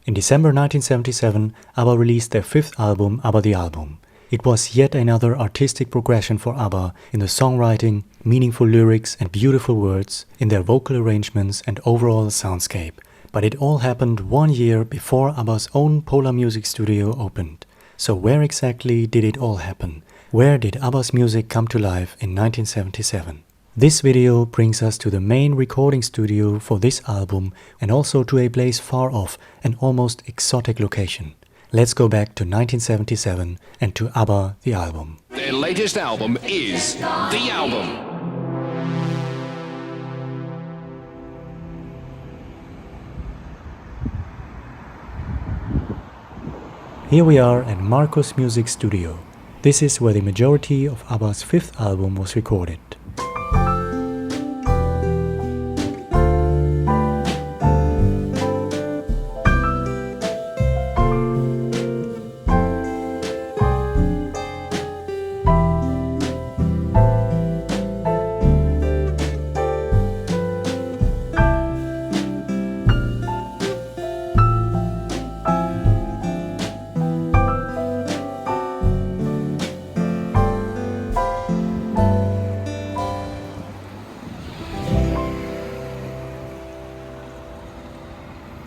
In December 1977, ABBA released their fifth album, ABBA the Album. It was yet another artistic progression for ABBA in the songwriting, meaningful lyrics and beautiful words, in their vocal arrangements and overall soundscape. But it all happened 1 year before ABBA's own Polar Music Studio opened. So where exactly did it all happen? Where did ABBA's music come to life in 1977? This video brings us to the main recording studio for this album and also to a place far off, an almost exotic location. Let's go back to 1977 and to ABBA the Album. Their latest album is The Album. Here we are at Bohus Music Studio. This is where the majority of ABBA's fifth album was recorded.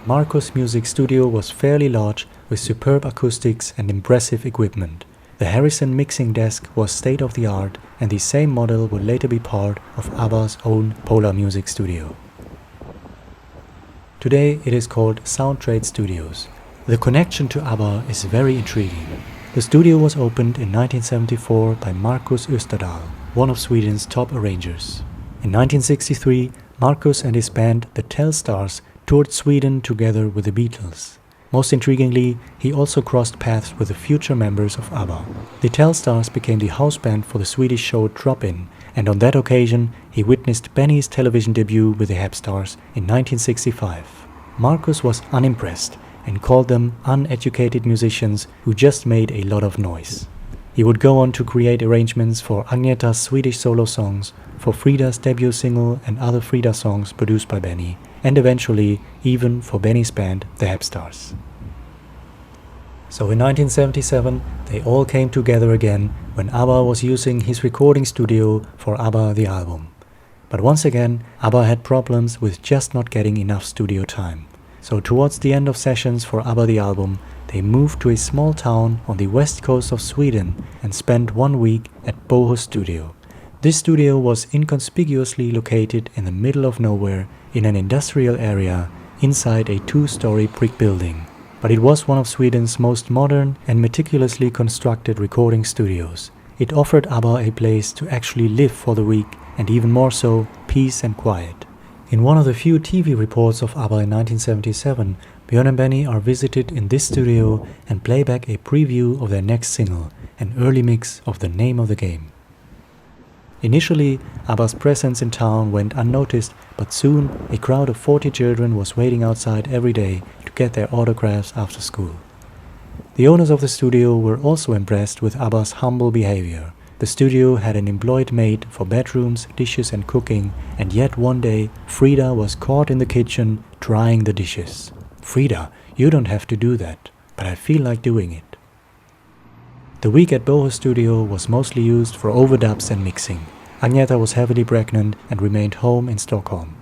Bohus Music Studio was fairly large with superb acoustics and impressive equipment. The Harrison mixing desk was state-of-the-art and the same model would later be part of ABBA's own Polar Music Studio. Today it is called Soundtrade Studios. The connection to ABBA is very intriguing. The studio was opened in 1974 by Marcus Österdahl, one of Sweden's top arrangers. In 1963, Marcus and his band, the Telsstars, toured Sweden together with the Beatles. Most intriguingly, he also crossed paths with the future members of ABBA. The Telsstars became the house band for the Swedish show Drop-In, and on that occasion he witnessed Benny's television debut with the Hepstars in 1965. Marcus was unimpressed and called them uneducated musicians who just made a lot of noise. He would go on to create arrangements for Agneta's Swedish solo songs, for Frida's debut single and other Frida songs produced by Benny, and eventually even for Benny's band, the Hepstars. So in 1977, they all came together again when ABBA was using his recording studio for ABBA the Album. But once again, ABBA had problems with just not getting enough studio time. So towards the end of sessions for ABBA the Album, they moved to a small town on the west coast of Sweden and spent 1 week at Bohus Studio. This studio was inconspicuously located in the middle of nowhere in an industrial area inside a 2-story brick building. But it was one of Sweden's most modern and meticulously constructed recording studios. It offered ABBA a place to actually live for the week and even more so, peace and quiet. In one of the few TV reports of ABBA in 1977, Björn and Benny are visited in this studio and play back a preview of their next single, an early mix of The Name of the Game. Initially, ABBA's presence in town went unnoticed, but soon a crowd of 40 children was waiting outside every day to get their autographs after school. The owners of the studio were also impressed with ABBA's humble behavior. The studio had an employed maid for bedrooms, dishes and cooking, and yet one day Frida was caught in the kitchen drying the dishes. "Frida, you don't have to do that, but I feel like doing it." The week at Bohus Studio was mostly used for overdubs and mixing. Agneta was heavily pregnant and remained home in Stockholm.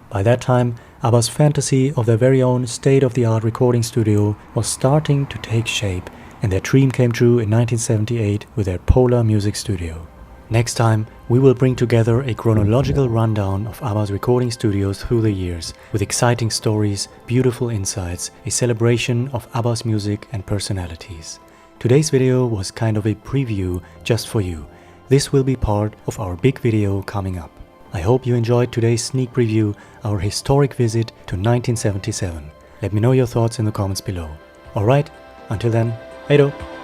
By that time, ABBA's fantasy of their very own state-of-the-art recording studio was starting to take shape, and their dream came true in 1978 with their Polar Music Studio. Next time, we will bring together a chronological rundown of ABBA's recording studios through the years, with exciting stories, beautiful insights, a celebration of ABBA's music and personalities. Today's video was kind of a preview just for you. This will be part of our big video coming up. I hope you enjoyed today's sneak preview, our historic visit to 1977. Let me know your thoughts in the comments below. Alright, until then, hej då!